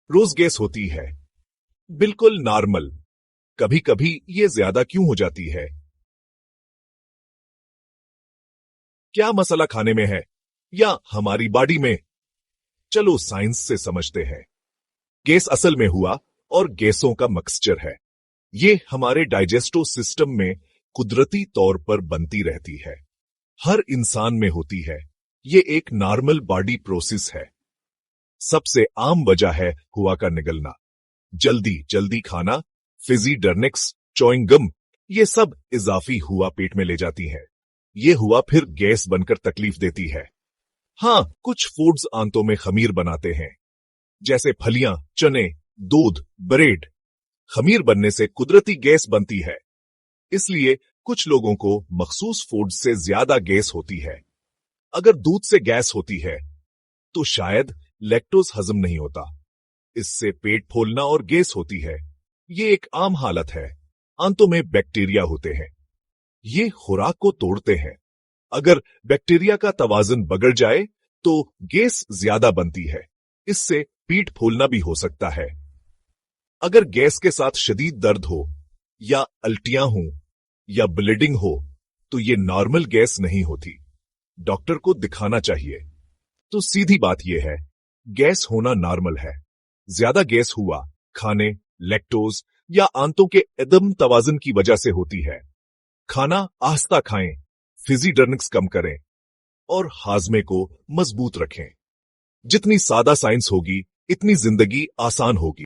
रोज gas होती है, बिल्कुल नॉर्मल। कभी कभी ये ज्यादा क्यों हो जाती है? क्या मसला खाने में है या हमारी बॉडी में? चलो साइंस से समझते हैं। गैस असल में हुआ और गैसों का मिक्सचर है। ये हमारे डाइजेस्टिव सिस्टम में कुदरती तौर पर बनती रहती है। हर इंसान में होती है। ये एक नॉर्मल बॉडी प्रोसेस है। सबसे आम वजह है हुआ का निगलना, जल्दी जल्दी खाना, फिजी डर्निक्स, चॉइंग गम, ये सब इजाफी हुआ पेट में ले जाती है। ये हुआ फिर गैस बनकर तकलीफ देती है। हाँ, कुछ फूड्स आंतों में खमीर बनाते हैं, जैसे फलियां, चने, दूध, ब्रेड। खमीर बनने से कुदरती गैस बनती है। इसलिए कुछ लोगों को मखसूस फूड से ज्यादा गैस होती है। अगर दूध से गैस होती है तो शायद लैक्टोज हजम नहीं होता। इससे पेट फूलना और गैस होती है। ये एक आम हालत है। आंतों में बैक्टीरिया होते हैं। ये खुराक को तोड़ते हैं। अगर बैक्टीरिया का तवाज़ुन बिगड़ जाए तो गैस ज्यादा बनती है। इससे पेट फूलना भी हो सकता है। अगर गैस के साथ शदीद दर्द हो या अल्टियां हो या ब्लीडिंग हो तो ये नॉर्मल गैस नहीं होती। डॉक्टर को दिखाना चाहिए। तो सीधी बात यह है, गैस होना नॉर्मल है। ज्यादा गैस हुआ खाने, लैक्टोज या आंतों के अदम तवाज़ुन की वजह से होती है। खाना आहिस्ता खाएं, फिजी डर्निक्स कम करें और हाजमे को मजबूत रखें। जितनी सादा साइंस होगी, इतनी जिंदगी आसान होगी।